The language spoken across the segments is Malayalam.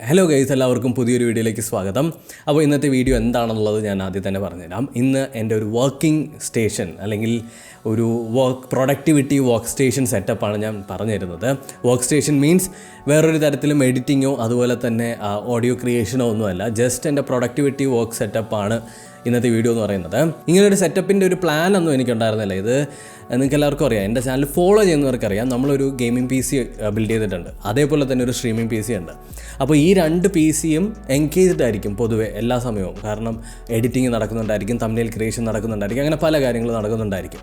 ഹലോ ഗൈസ്, എല്ലാവർക്കും പുതിയൊരു വീഡിയോയിലേക്ക് സ്വാഗതം. അപ്പോൾ ഇന്നത്തെ വീഡിയോ എന്താണെന്നുള്ളത് ഞാൻ ആദ്യം തന്നെ പറഞ്ഞുതരാം. ഇന്ന് എൻ്റെ ഒരു വർക്കിംഗ് സ്റ്റേഷൻ അല്ലെങ്കിൽ ഒരു പ്രൊഡക്ടിവിറ്റി വർക്ക് സ്റ്റേഷൻ സെറ്റപ്പാണ് ഞാൻ പറഞ്ഞു തരുന്നത്. വർക്ക് സ്റ്റേഷൻ മീൻസ് വേറൊരു തരത്തിലും എഡിറ്റിങ്ങോ അതുപോലെ തന്നെ ഓഡിയോ ക്രിയേഷനോ ഒന്നുമല്ല, ജസ്റ്റ് എൻ്റെ പ്രൊഡക്ടിവിറ്റി വർക്ക് സെറ്റപ്പാണ് ഇന്നത്തെ വീഡിയോ എന്ന് പറയുന്നത്. ഇങ്ങനൊരു സെറ്റപ്പിൻ്റെ ഒരു പ്ലാനൊന്നും എനിക്കുണ്ടായിരുന്നില്ല. ഇത് നിങ്ങൾക്ക് എല്ലാവർക്കും അറിയാം, എൻ്റെ ചാനൽ ഫോളോ ചെയ്യുന്നവർക്കറിയാം. നമ്മളൊരു ഗെയിമിംഗ് പി സി ബിൽഡ് ചെയ്തിട്ടുണ്ട്, അതേപോലെ തന്നെ ഒരു സ്ട്രീമിംഗ് പി സി ഉണ്ട്. അപ്പോൾ ഈ രണ്ട് പി സിയും എൻഗേജ്ഡ് ആയിരിക്കും പൊതുവെ എല്ലാ സമയവും. കാരണം എഡിറ്റിംഗ് നടക്കുന്നുണ്ടായിരിക്കും, തംബ്നെയിൽ ക്രിയേഷൻ നടക്കുന്നുണ്ടായിരിക്കും, അങ്ങനെ പല കാര്യങ്ങൾ നടക്കുന്നുണ്ടായിരിക്കും.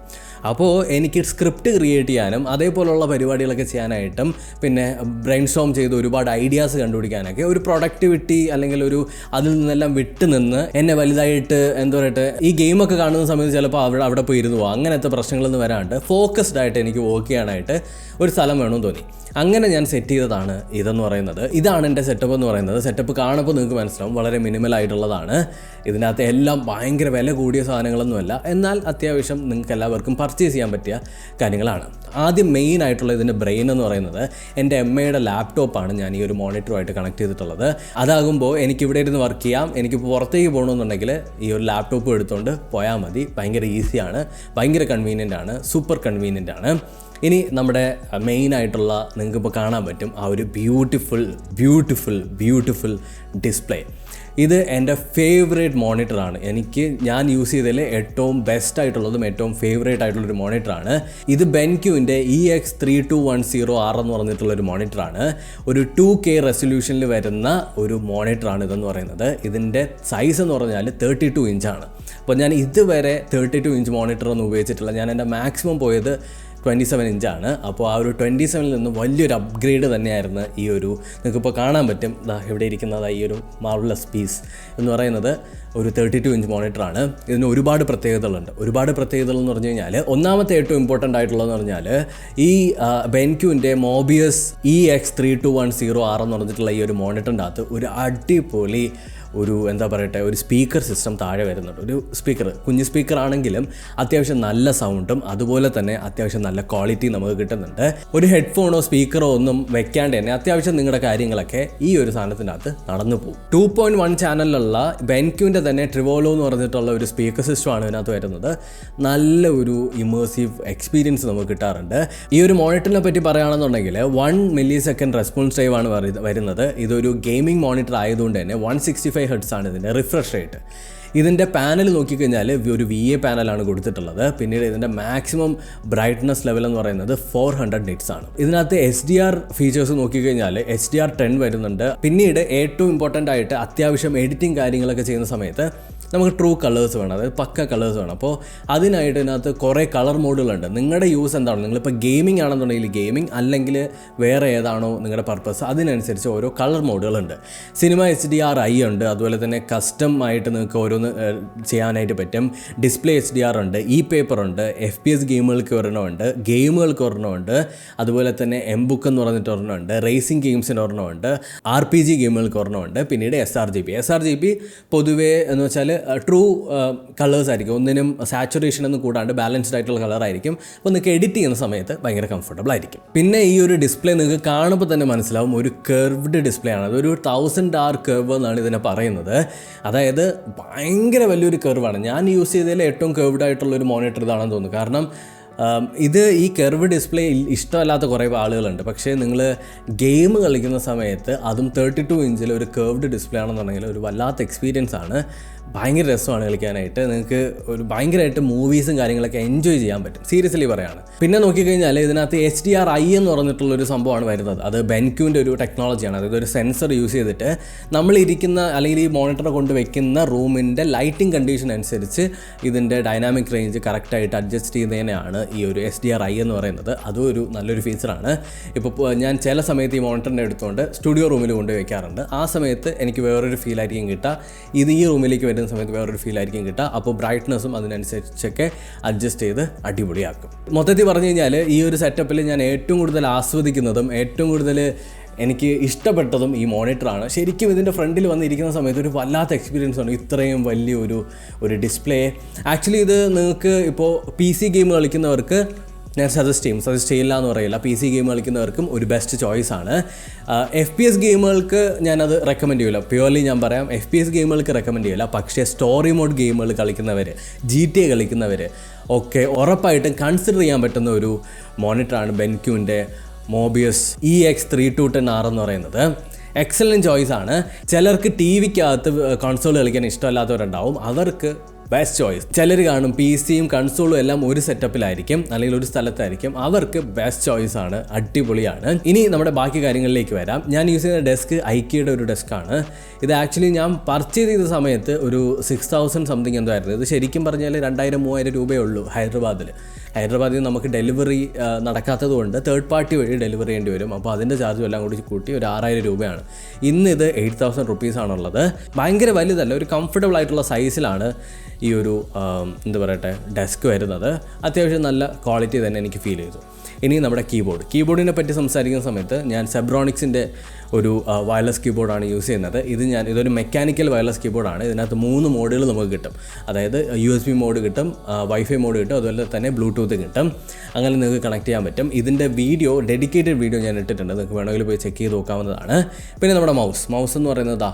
അപ്പോൾ എനിക്ക് സ്ക്രിപ്റ്റ് ക്രിയേറ്റ് ചെയ്യാനും അതേപോലുള്ള പരിപാടികളൊക്കെ ചെയ്യാനായിട്ടും പിന്നെ ബ്രെയിൻ സ്റ്റോം ചെയ്ത് ഒരുപാട് ഐഡിയാസ് കണ്ടുപിടിക്കാനൊക്കെ ഒരു പ്രൊഡക്ടിവിറ്റി അല്ലെങ്കിൽ ഒരു അതിൽ നിന്നെല്ലാം വിട്ട് നിന്ന് എന്നെ വലുതായിട്ട് എന്താ പറയട്ടെ, ഈ ഗെയിമൊക്കെ കാണുന്ന സമയത്ത് ചിലപ്പോൾ അവിടെ പോയി ഇരുന്ന് പോകും. അങ്ങനത്തെ പ്രശ്നങ്ങളൊന്നും വരാണ്ട് ഫോക്കസ്ഡ് ആയിട്ട് എനിക്ക് വർക്ക് ചെയ്യാനായിട്ട് ഒരു സ്ഥലം വേണമെന്ന് തോന്നി. അങ്ങനെ ഞാൻ സെറ്റ് ചെയ്തതാണ് ഇതെന്ന് പറയുന്നത്. ഇതാണ് എൻ്റെ സെറ്റപ്പ് എന്ന് പറയുന്നത്. സെറ്റപ്പ് കാണുമ്പോൾ നിങ്ങൾക്ക് മനസ്സിലാവും, വളരെ മിനിമലായിട്ടുള്ളതാണ്. ഇതിനകത്ത് എല്ലാം ഭയങ്കര വില കൂടിയ സാധനങ്ങളൊന്നുമല്ല, എന്നാൽ അത്യാവശ്യം നിങ്ങൾക്ക് എല്ലാവർക്കും പർച്ചേസ് ചെയ്യാൻ പറ്റിയ കാര്യങ്ങളാണ്. ആദ്യം മെയിൻ ആയിട്ടുള്ള ഇതിൻ്റെ ബ്രെയിൻ എന്ന് പറയുന്നത് എൻ്റെ MAയുടെ ലാപ്ടോപ്പാണ് ഞാൻ ഈ ഒരു മോണിറ്ററുമായിട്ട് കണക്ട് ചെയ്തിട്ടുള്ളത്. അതാകുമ്പോൾ എനിക്കിവിടെ ഇരുന്ന് വർക്ക് ചെയ്യാം. എനിക്ക് പുറത്തേക്ക് പോകണമെന്നുണ്ടെങ്കിൽ ഈ ഒരു ലാപ്ടോപ്പ് എടുത്തുകൊണ്ട് പോയാൽ മതി. ഭയങ്കര ഈസിയാണ്, ഭയങ്കര കൺവീനിയൻ്റ് ആണ്, സൂപ്പർ കൺവീനിയൻ്റ് ആണ്. ഇനി നമ്മുടെ മെയിനായിട്ടുള്ള നിങ്ങൾക്കിപ്പോൾ കാണാൻ പറ്റും ആ ഒരു ബ്യൂട്ടിഫുൾ ഡിസ്പ്ലേ. ഇത് എൻ്റെ ഫേവറേറ്റ് മോണിറ്ററാണ്. ഞാൻ യൂസ് ചെയ്തതിൽ ഏറ്റവും ബെസ്റ്റ് ആയിട്ടുള്ളതും ഏറ്റവും ഫേവറേറ്റ് ആയിട്ടുള്ളൊരു മോണിറ്ററാണ് ഇത്. ബെൻക്യൂവിൻ്റെ EX3210R എന്ന് പറഞ്ഞിട്ടുള്ളൊരു മോണിറ്ററാണ്. ഒരു 2K റെസൊല്യൂഷനിൽ വരുന്ന ഒരു മോണിറ്ററാണ് ഇതെന്ന് പറയുന്നത്. ഇതിൻ്റെ സൈസ് എന്ന് പറഞ്ഞാൽ 32 ഇഞ്ചാണ്. അപ്പോൾ ഞാൻ ഇതുവരെ 32 ഇഞ്ച് മോണിറ്ററൊന്നും ഉപയോഗിച്ചിട്ടില്ല. ഞാൻ എൻ്റെ മാക്സിമം പോയത് 27 ഇഞ്ചാണ്. അപ്പോൾ ആ ഒരു 27ൽ നിന്ന് വലിയൊരു അപ്ഗ്രേഡ് തന്നെയായിരുന്നു ഈ ഒരു, നിങ്ങൾക്കിപ്പോൾ കാണാൻ പറ്റും ഇവിടെ ഇരിക്കുന്നത് ഈ ഒരു മാർവലസ് പീസ് എന്ന് പറയുന്നത് ഒരു 32 ഇഞ്ച് മോണിറ്ററാണ്. ഇതിന് ഒരുപാട് പ്രത്യേകതകളുണ്ട്. എന്ന് പറഞ്ഞു കഴിഞ്ഞാൽ ഒന്നാമത്തെ ഏറ്റവും ഇമ്പോർട്ടൻ്റ് ആയിട്ടുള്ളതെന്ന് പറഞ്ഞാൽ ഈ ബെൻക്യൂവിൻ്റെ മോബിയസ് EX3210R എന്ന് പറഞ്ഞിട്ടുള്ള ഈ ഒരു മോണിറ്ററിൻ്റെ അകത്ത് ഒരു അടിപൊളി എന്താ പറയട്ടെ, ഒരു സ്പീക്കർ സിസ്റ്റം താഴെ വരുന്നുണ്ട്. ഒരു സ്പീക്കർ, കുഞ്ഞ് സ്പീക്കർ ആണെങ്കിലും അത്യാവശ്യം നല്ല സൗണ്ടും അതുപോലെ തന്നെ അത്യാവശ്യം നല്ല ക്വാളിറ്റി നമുക്ക് കിട്ടുന്നുണ്ട്. ഒരു ഹെഡ്ഫോണോ സ്പീക്കറോ ഒന്നും വെക്കാണ്ട് തന്നെ അത്യാവശ്യം നിങ്ങളുടെ കാര്യങ്ങളൊക്കെ ഈ ഒരു സാധനത്തിനകത്ത് നടന്നു പോകും. 2.1 ചാനലിലുള്ള ബെൻക്യൂവിൻ്റെ തന്നെ ട്രിവോലോ എന്ന് പറഞ്ഞിട്ടുള്ള ഒരു സ്പീക്കർ സിസ്റ്റമാണ് ഇതിനകത്ത് വരുന്നത്. നല്ല ഒരു ഇമേഴ്സീവ് എക്സ്പീരിയൻസ് നമുക്ക് കിട്ടാറുണ്ട്. ഈ ഒരു മോണിറ്ററിനെ പറ്റി പറയുകയാണെന്നുണ്ടെങ്കിൽ 1 millisecond റെസ്പോൺസ് ടൈം ആണ് വരുന്നത്. ഇതൊരു ഗെയിമിംഗ് മോണിറ്റർ ആയതുകൊണ്ട് തന്നെ 165 Hz ആണ് ഇതിൻ്റെ റിഫ്രഷ് റേറ്റ്. ഇതിൻ്റെ പാനൽ നോക്കിക്കഴിഞ്ഞാൽ ഒരു VA പാനലാണ് കൊടുത്തിട്ടുള്ളത്. പിന്നീട് ഇതിൻ്റെ മാക്സിമം ബ്രൈറ്റ്നസ് ലെവൽ എന്ന് പറയുന്നത് 400 nits ആണ്. ഇതിനകത്ത് HDR ഫീച്ചേഴ്സ് നോക്കിക്കഴിഞ്ഞാൽ HDR10 വരുന്നുണ്ട്. പിന്നീട് ഏറ്റവും ഇമ്പോർട്ടൻ്റ് ആയിട്ട് അത്യാവശ്യം എഡിറ്റിംഗ് കാര്യങ്ങളൊക്കെ ചെയ്യുന്ന സമയത്ത് നമുക്ക് ട്രൂ കളേഴ്സ് വേണം, അതായത് പക്ക കളേഴ്സ് വേണം. അപ്പോൾ അതിനായിട്ട് ഇതിനകത്ത് കുറേ കളർ മോഡുകളുണ്ട്. നിങ്ങളുടെ യൂസ് എന്താണ്, നിങ്ങളിപ്പോൾ ഗെയിമിംഗ് ആണെന്നുണ്ടെങ്കിൽ ഗെയിമിംഗ്, അല്ലെങ്കിൽ വേറെ ഏതാണോ നിങ്ങളുടെ പർപ്പസ് അതിനനുസരിച്ച് ഓരോ കളർ മോഡുകളുണ്ട്. സിനിമ HDRI ഉണ്ട്, അതുപോലെ തന്നെ കസ്റ്റം ആയിട്ട് നിങ്ങൾക്ക് ഓരോന്ന് ചെയ്യാനായിട്ട് പറ്റും. ഡിസ്പ്ലേ HDR ഉണ്ട്, പേപ്പർ ഉണ്ട്, FPS ഗെയിമുകൾക്ക് ഒരെണ്ണമുണ്ട്, ഗെയിമുകൾക്ക് ഒരെണ്ണമുണ്ട്, അതുപോലെ തന്നെ MBook എന്ന് പറഞ്ഞിട്ട് ഒരെണ്ണമുണ്ട്, റേസിംഗ് ഗെയിംസിന് ഒരെണ്ണമുണ്ട്, RPG ഗെയിമുകൾക്ക് ഒരെണ്ണമുണ്ട്. പിന്നീട് SRGB പൊതുവേ എന്ന് വെച്ചാൽ ട്രൂ കളേഴ്സ് ആയിരിക്കും. ഒന്നിനും സാച്ചുറേഷൻ ഒന്നും കൂടാണ്ട് ബാലൻസ്ഡ് ആയിട്ടുള്ള കളറായിരിക്കും. അപ്പോൾ നിങ്ങൾക്ക് എഡിറ്റ് ചെയ്യുന്ന സമയത്ത് ഭയങ്കര കംഫർട്ടബിൾ ആയിരിക്കും. പിന്നെ ഈ ഒരു ഡിസ്പ്ലേ നിങ്ങൾക്ക് കാണുമ്പോൾ തന്നെ മനസ്സിലാവും, ഒരു കർവ്ഡ് ഡിസ്പ്ലേ ആണ്. അതൊരു 1000R കർവ് എന്നാണ് ഇതിനെ പറയുന്നത്. അതായത് ഭയങ്കര വലിയൊരു കർവാണ്. ഞാൻ യൂസ് ചെയ്തതിൽ ഏറ്റവും കർവ്ഡ് ആയിട്ടുള്ളൊരു മോണിറ്റർ ഇതാണെന്ന് തോന്നുന്നു. കാരണം ഈ കർവ് ഡിസ്പ്ലേ ഇഷ്ടമല്ലാത്ത കുറേ ആളുകളുണ്ട്. പക്ഷേ നിങ്ങൾ ഗെയിം കളിക്കുന്ന സമയത്ത് അതും 32 ഇഞ്ചിൽ ഒരു കർവ്ഡ് ഡിസ്പ്ലേ ആണെന്നുണ്ടെങ്കിൽ ഒരു വല്ലാത്ത എക്സ്പീരിയൻസ് ആണ്. ഭയങ്കര രസമാണ് കളിക്കാനായിട്ട്. നിങ്ങൾക്ക് ഒരു ഭയങ്കരമായിട്ട് മൂവീസും കാര്യങ്ങളൊക്കെ എൻജോയ് ചെയ്യാൻ പറ്റും, സീരിയസ്ലി പറയാണ്. പിന്നെ നോക്കിക്കഴിഞ്ഞാൽ ഇതിനകത്ത് HDRI എന്ന് പറഞ്ഞിട്ടുള്ളൊരു സംഭവമാണ് വരുന്നത്. അത് ബെൻക്യൂവിൻ്റെ ഒരു ടെക്നോളജിയാണ്. അതായത് ഒരു സെൻസർ യൂസ് ചെയ്തിട്ട് നമ്മളിരിക്കുന്ന അല്ലെങ്കിൽ ഈ മോണിറ്റർ കൊണ്ട് വെക്കുന്ന റൂമിൻ്റെ ലൈറ്റിംഗ് കണ്ടീഷൻ അനുസരിച്ച് ഇതിൻ്റെ ഡൈനാമിക് റേഞ്ച് കറക്റ്റായിട്ട് അഡ്ജസ്റ്റ് ചെയ്യുന്നതിനാണ് ഈ ഒരു HDRI എന്ന് പറയുന്നത്. അതും ഒരു നല്ലൊരു ഫീച്ചറാണ്. ഇപ്പോൾ ഞാൻ ചില സമയത്ത് ഈ മോണിറ്ററിനെ എടുത്തുകൊണ്ട് സ്റ്റുഡിയോ റൂമിൽ കൊണ്ടുപോയി വയ്ക്കാറുണ്ട്. ആ സമയത്ത് എനിക്ക് വേറൊരു ഫീലായിരിക്കും കിട്ടുക. ഈ റൂമിലേക്ക് വരുന്ന സമയത്ത് വേറൊരു ഫീലായിരിക്കും കിട്ടുക. അപ്പോൾ ബ്രൈറ്റ്നസ്സും അതിനനുസരിച്ചൊക്കെ അഡ്ജസ്റ്റ് ചെയ്ത് അടിപൊളിയാക്കും. മൊത്തത്തിൽ പറഞ്ഞു കഴിഞ്ഞാൽ ഈ ഒരു സെറ്റപ്പിൽ ഞാൻ ഏറ്റവും കൂടുതൽ ആസ്വദിക്കുന്നതും ഏറ്റവും കൂടുതൽ എനിക്ക് ഇഷ്ടപ്പെട്ടതും ഈ മോണിറ്ററാണ്. ശരിക്കും ഇതിൻ്റെ ഫ്രണ്ടിൽ വന്നിരിക്കുന്ന സമയത്ത് ഒരു വല്ലാത്ത എക്സ്പീരിയൻസ് ആണ്. ഇത്രയും വലിയൊരു ഡിസ്പ്ലേ. ആക്ച്വലി ഇത് നിങ്ങൾക്ക് ഇപ്പോൾ PC ഗെയിം കളിക്കുന്നവർക്ക് ഞാൻ സജസ്റ്റ് ചെയ്യില്ല എന്ന് പറയില്ല. PC ഗെയിം കളിക്കുന്നവർക്കും ഒരു ബെസ്റ്റ് ചോയ്സാണ്. FPS ഗെയിമുകൾക്ക് ഞാനത് റെക്കമെൻഡ് ചെയ്യില്ല. പ്യുവർലി ഞാൻ പറയാം, FPS ഗെയിമുകൾക്ക് റെക്കമെൻഡ് ചെയ്യില്ല. പക്ഷേ സ്റ്റോറി മോഡ് ഗെയിമുകൾ കളിക്കുന്നവർ, GTA കളിക്കുന്നവർ ഒക്കെ ഉറപ്പായിട്ടും കൺസിഡർ ചെയ്യാൻ പറ്റുന്ന ഒരു മോണിറ്ററാണ് ബെൻക്യൂവിൻ്റെ മോബിയസ് EX3210R എന്ന് പറയുന്നത്. എക്സലൻറ്റ് ചോയ്സാണ്. ചിലർക്ക് TVക്കകത്ത് കൺസോൾ കളിക്കാൻ ഇഷ്ടമല്ലാത്തവരുണ്ടാവും, അവർക്ക് ബെസ്റ്റ് ചോയ്സ്. ചിലർ കാണും PCയും കൺസോളും എല്ലാം ഒരു സെറ്റപ്പിലായിരിക്കും, അല്ലെങ്കിൽ ഒരു സ്ഥലത്തായിരിക്കും, അവർക്ക് ബെസ്റ്റ് ചോയ്സാണ്, അടിപൊളിയാണ്. ഇനി നമ്മുടെ ബാക്കി കാര്യങ്ങളിലേക്ക് വരാം. ഞാൻ യൂസ് ചെയ്യുന്ന ഡെസ്ക് ഐക്കിയുടെ ഒരു ഡെസ്ക്കാണ്. ഇത് ആക്ച്വലി ഞാൻ പർച്ചേസ് ചെയ്ത സമയത്ത് ഒരു 6000 സംതിങ് എന്തോ ആയിരുന്നു. ഇത് ശരിക്കും പറഞ്ഞാൽ 2000-3000 രൂപയേ ഉള്ളൂ. ഹൈദരാബാദിൽ നമുക്ക് ഡെലിവറി നടക്കാത്തത് കൊണ്ട് തേർഡ് പാർട്ടി വഴി ഡെലിവറി ചെയ്യേണ്ടി വരും. അപ്പോൾ അതിൻ്റെ ചാർജും എല്ലാം കൂടി കൂട്ടി ഒരു 6000 രൂപയാണ്. ഇന്ന് ഇത് 8000 റുപ്പീസാണുള്ളത്. ഭയങ്കര വലുതല്ല, ഒരു കംഫർട്ടബിൾ ആയിട്ടുള്ള സൈസിലാണ് ഈ ഒരു എന്താ പറയട്ടെ ഡെസ്ക് വരുന്നത്. അത്യാവശ്യം നല്ല ക്വാളിറ്റി തന്നെ എനിക്ക് ഫീൽ ചെയ്തു. ഇനി നമ്മുടെ കീബോർഡിനെ പറ്റി സംസാരിക്കുന്ന സമയത്ത് ഞാൻ സെബ്രോണിക്സിൻ്റെ ഒരു വയർലെസ് കീബോർഡാണ് യൂസ് ചെയ്യുന്നത്. ഇതൊരു മെക്കാനിക്കൽ വയർലെസ് കീബോർഡാണ്. ഇതിനകത്ത് 3 മോഡുകൾ നമുക്ക് കിട്ടും. അതായത് USB മോഡ് കിട്ടും, വൈഫൈ മോഡ് കിട്ടും, അതുപോലെ തന്നെ ബ്ലൂടൂത്ത് കിട്ടും. അങ്ങനെ നിങ്ങൾക്ക് കണക്ട് ചെയ്യാൻ പറ്റും. ഇതിൻ്റെ ഡെഡിക്കേറ്റഡ് വീഡിയോ ഞാൻ ഇട്ടിട്ടുണ്ട്, നിങ്ങൾക്ക് വേണമെങ്കിൽ പോയി ചെക്ക് ചെയ്ത് നോക്കാവുന്നതാണ്. പിന്നെ നമ്മുടെ മൗസ് എന്ന് പറയുന്നത്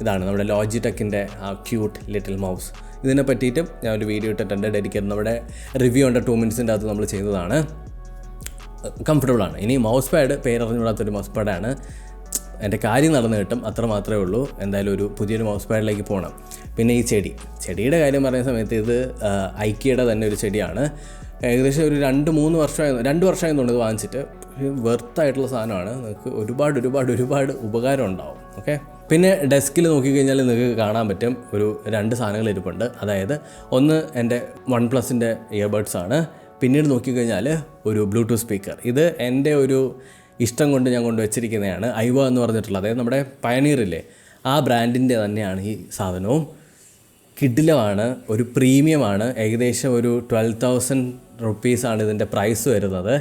ഇതാണ് നമ്മുടെ ലോജിടെക്കിൻ്റെ ക്യൂട്ട് ലിറ്റിൽ മൗസ്. ഇതിനെ പറ്റിയിട്ടും ഞാൻ ഒരു വീഡിയോ ഇട്ടിട്ടുണ്ട്, ഡെഡിക്കേറ്റഡ്. നമ്മുടെ റിവ്യൂ ഉണ്ട് 2 മിനിറ്റ്സിൻ്റെ അകത്ത് നമ്മൾ ചെയ്തതാണ്. കംഫർട്ടബിളാണ്. ഇനി മൗസ് പാഡ് പേരറിഞ്ഞുകൂടാത്തൊരു മൗസ് പാഡാണ്. എൻ്റെ കാര്യം നടന്നു കിട്ടും, അത്ര മാത്രമേ ഉള്ളൂ. എന്തായാലും ഒരു പുതിയൊരു മൗസ് പാഡിലേക്ക് പോകണം. പിന്നെ ഈ ചെടിയുടെ കാര്യം പറയുന്ന സമയത്ത് ഇത് ഐക്കിയുടെ തന്നെ ഒരു ചെടിയാണ്. ഏകദേശം ഒരു 2 വർഷമായി തോന്നുന്നത് വാങ്ങിച്ചിട്ട്. വെർത്തായിട്ടുള്ള സാധനമാണ്. നിങ്ങൾക്ക് ഒരുപാട് ഉപകാരം ഉണ്ടാവും. ഓക്കെ. പിന്നെ ഡെസ്കിൽ നോക്കിക്കഴിഞ്ഞാൽ നിങ്ങൾക്ക് കാണാൻ പറ്റും ഒരു 2 സാധനങ്ങൾ ഇരിപ്പുണ്ട്. അതായത് ഒന്ന് എൻ്റെ OnePlusൻ്റെ ഇയർബഡ്സ് ആണ്. പിന്നീട് നോക്കിക്കഴിഞ്ഞാൽ ഒരു ബ്ലൂടൂത്ത് സ്പീക്കർ. ഇത് എൻ്റെ ഒരു ഇഷ്ടം കൊണ്ട് ഞാൻ കൊണ്ടുവച്ചിരിക്കുന്നതാണ്. ഐവ എന്ന് പറഞ്ഞിട്ടുള്ള, അതായത് നമ്മുടെ പയനീറില്ലേ, ആ ബ്രാൻഡിൻ്റെ തന്നെയാണ് ഈ സാധനവും. കിഡിലമാണ്, ഒരു പ്രീമിയമാണ്. ഏകദേശം ഒരു 12,000 റുപ്പീസാണ് ഇതിൻ്റെ പ്രൈസ് വരുന്നത്.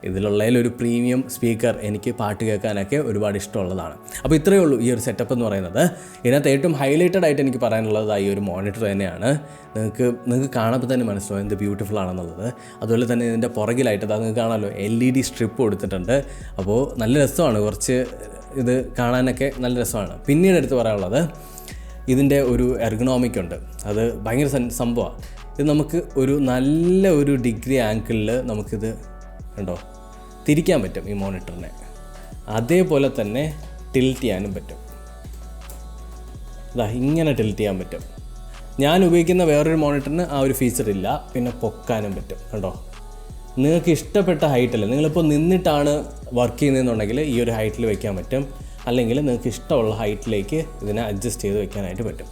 ഇതിലുള്ളതിലൊരു പ്രീമിയം സ്പീക്കർ എനിക്ക് പാട്ട് കേൾക്കാനൊക്കെ ഒരുപാട് ഇഷ്ടമുള്ളതാണ്. അപ്പോൾ ഇത്രയേ ഉള്ളൂ ഈ ഒരു സെറ്റപ്പ് എന്ന് പറയുന്നത്. ഇതിനകത്ത് ഏറ്റവും ഹൈലൈറ്റഡ് ആയിട്ട് എനിക്ക് പറയാനുള്ളത് ഈ ഒരു മോണിറ്റർ തന്നെയാണ്. നിങ്ങൾക്ക് കാണുമ്പോൾ തന്നെ മനസ്സിലാവും എന്ത് ബ്യൂട്ടിഫുൾ ആണെന്നുള്ളത്. അതുപോലെ തന്നെ ഇതിൻ്റെ പുറകിലായിട്ട് നിങ്ങൾക്ക് കാണാമല്ലോ LED സ്ട്രിപ്പ് കൊടുത്തിട്ടുണ്ട്. അപ്പോൾ നല്ല രസമാണ്, കുറച്ച് ഇത് കാണാനൊക്കെ നല്ല രസമാണ്. പിന്നീട് എടുത്ത് പറയാനുള്ളത് ഇതിൻ്റെ ഒരു എർഗണോമിക് ഉണ്ട്. അത് ഭയങ്കര സംഭവമാണ്. ഇത് നമുക്ക് നല്ല ഒരു ഡിഗ്രി ആംഗിളിൽ നമുക്കിത് കണ്ടോ തിരിക്കാൻ പറ്റും ഈ മോണിറ്ററിനെ. അതേപോലെ തന്നെ ടിൽറ്റ് ചെയ്യാനും പറ്റും. ഇങ്ങനെ ടിൽറ്റ് ചെയ്യാൻ പറ്റും. ഞാൻ ഉപയോഗിക്കുന്ന വേറൊരു മോണിറ്ററിന് ആ ഒരു ഫീച്ചർ ഇല്ല. പിന്നെ പൊക്കാനും പറ്റും. കണ്ടോ, നിങ്ങൾക്ക് ഇഷ്ടപ്പെട്ട ഹൈറ്റിൽ, നിങ്ങളിപ്പോൾ നിന്നിട്ടാണ് വർക്ക് ചെയ്യുന്നതെന്നുണ്ടെങ്കിൽ ഈ ഒരു ഹൈറ്റിൽ വയ്ക്കാൻ പറ്റും. അല്ലെങ്കിൽ നിങ്ങൾക്ക് ഇഷ്ടമുള്ള ഹൈറ്റിലേക്ക് ഇതിനെ അഡ്ജസ്റ്റ് ചെയ്ത് വെക്കാനായിട്ട് പറ്റും.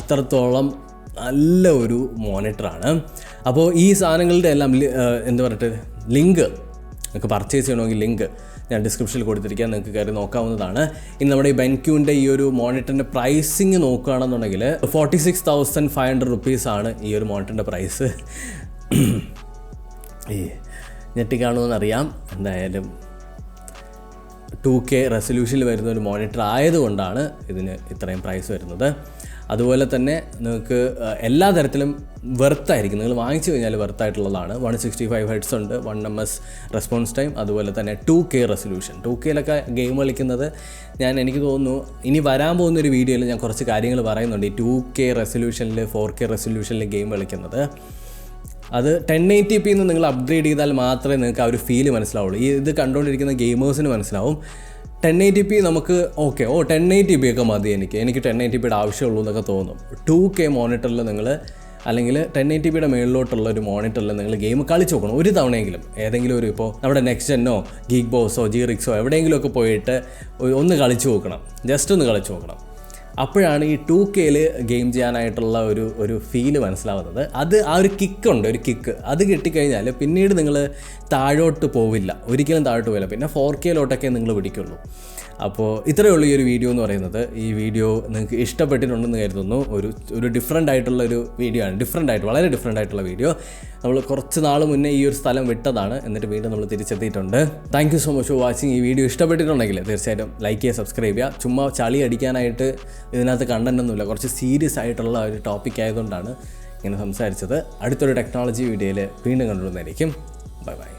അത്രത്തോളം നല്ല ഒരു മോണിറ്ററാണ്. അപ്പോൾ ഈ സാധനങ്ങളുടെ എല്ലാം എന്താ പറയട്ടെ ലിങ്ക് നിങ്ങൾക്ക് പർച്ചേസ് ചെയ്യണമെങ്കിൽ ലിങ്ക് ഞാൻ ഡിസ്ക്രിപ്ഷനിൽ കൊടുത്തിരിക്കാം, നിങ്ങൾക്ക് കയറി നോക്കാവുന്നതാണ്. ഇനി നമ്മുടെ ഈ ബെൻക്യൂവിൻ്റെ ഈ ഒരു മോണിറ്ററിൻ്റെ പ്രൈസിങ് നോക്കുകയാണെന്നുണ്ടെങ്കിൽ 46,500 റുപ്പീസാണ് ഈ ഒരു മോണിറ്ററിൻ്റെ പ്രൈസ്. ഞെട്ടിക്കാണുമെന്നറിയാം. എന്തായാലും 2K റെസൊല്യൂഷനിൽ വരുന്ന ഒരു മോണിറ്റർ ആയതുകൊണ്ടാണ് ഇതിന് ഇത്രയും പ്രൈസ് വരുന്നത്. അതുപോലെ തന്നെ നിങ്ങൾക്ക് എല്ലാ തരത്തിലും വെർത്തായിരിക്കും. നിങ്ങൾ വാങ്ങിച്ചു കഴിഞ്ഞാൽ വെർത്തായിട്ടുള്ളതാണ്. 165 Hz ഉണ്ട്, 1 ms റെസ്പോൺസ് ടൈം, അതുപോലെ തന്നെ 2K റെസൊല്യൂഷൻ. 2Kയിലൊക്കെ ഗെയിം കളിക്കുന്നത് എനിക്ക് തോന്നുന്നു ഇനി വരാൻ പോകുന്നൊരു വീഡിയോയിൽ ഞാൻ കുറച്ച് കാര്യങ്ങൾ പറയുന്നുണ്ട്. ഈ 2K റെസൊല്യൂഷനിൽ 4K റെസൊല്യൂഷനിൽ ഗെയിം കളിക്കുന്നത്. അത് 1080p നിങ്ങൾ അപ്ഗ്രേഡ് ചെയ്താൽ മാത്രമേ നിങ്ങൾക്ക് ആ ഒരു ഫീല് മനസ്സിലാവുള്ളൂ. ഇത് കണ്ടുകൊണ്ടിരിക്കുന്ന ഗെയിമേഴ്സിന് മനസ്സിലാവും. 1080p നമുക്ക് 1080p ഒക്കെ മതി, എനിക്ക് 1080pയുടെ ആവശ്യമുള്ളൂ എന്നൊക്കെ തോന്നും. 2K മോണിറ്ററിൽ നിങ്ങൾ അല്ലെങ്കിൽ 1080pയുടെ മേളിലോട്ടുള്ള ഒരു മോണിറ്ററിൽ നിങ്ങൾ ഗെയിം കളിച്ച് നോക്കണം ഒരു തവണയെങ്കിലും. ഏതെങ്കിലും ഒരു ഇപ്പോൾ നമ്മുടെ നെക്സ്റ്റ് ജെന്നോ ഗീക്ക് ബോസോ GRIXോ എവിടെയെങ്കിലുമൊക്കെ പോയിട്ട് ഒന്ന് കളിച്ച് നോക്കണം, ജസ്റ്റ് ഒന്ന് കളിച്ച് നോക്കണം. അപ്പോഴാണ് ഈ 2Kയിൽ ഗെയിം ചെയ്യാനായിട്ടുള്ള ഒരു ഫീല് മനസ്സിലാവുന്നത്. ആ ഒരു കിക്കുണ്ട്, ഒരു കിക്ക് അത് കിട്ടിക്കഴിഞ്ഞാൽ പിന്നീട് നിങ്ങൾ താഴോട്ട് പോവില്ല, ഒരിക്കലും താഴോട്ട് പോവില്ല. പിന്നെ 4Kയിലോട്ടൊക്കെ നിങ്ങൾ പിടിക്കുള്ളൂ. അപ്പോൾ ഇത്രയേ ഉള്ളൂ ഈ ഒരു വീഡിയോ എന്ന് പറയുന്നത്. ഈ വീഡിയോ നിങ്ങൾക്ക് ഇഷ്ടപ്പെട്ടിട്ടുണ്ടെന്ന് കരുതുന്നു. ഒരു ഡിഫറെൻ്റ് ആയിട്ടുള്ളൊരു വീഡിയോ ആണ്, വളരെ ഡിഫറെൻ്റ് ആയിട്ടുള്ള വീഡിയോ. നമ്മൾ കുറച്ച് നാൾ മുന്നേ ഈ ഒരു സ്ഥലം വിട്ടതാണ്, എന്നിട്ട് വീണ്ടും നമ്മൾ തിരിച്ചെത്തിയിട്ടുണ്ട്. Thank you so much for watching. ഈ വീഡിയോ ഇഷ്ടപ്പെട്ടിട്ടുണ്ടെങ്കിൽ തീർച്ചയായിട്ടും ലൈക്ക് ചെയ്യുക, സബ്സ്ക്രൈബ് ചെയ്യുക. ചുമ്മാ ചളി അടിക്കാനായിട്ട് ഇതിനകത്ത് കണ്ടൻ്റൊന്നുമില്ല, കുറച്ച് സീരിയസ് ആയിട്ടുള്ള ഒരു ടോപ്പിക് ആയതുകൊണ്ടാണ് ഇങ്ങനെ സംസാരിച്ചത്. അടുത്തൊരു ടെക്നോളജി വീഡിയോയിൽ വീണ്ടും കണ്ടുവരുന്നതായിരിക്കും. Bye bye.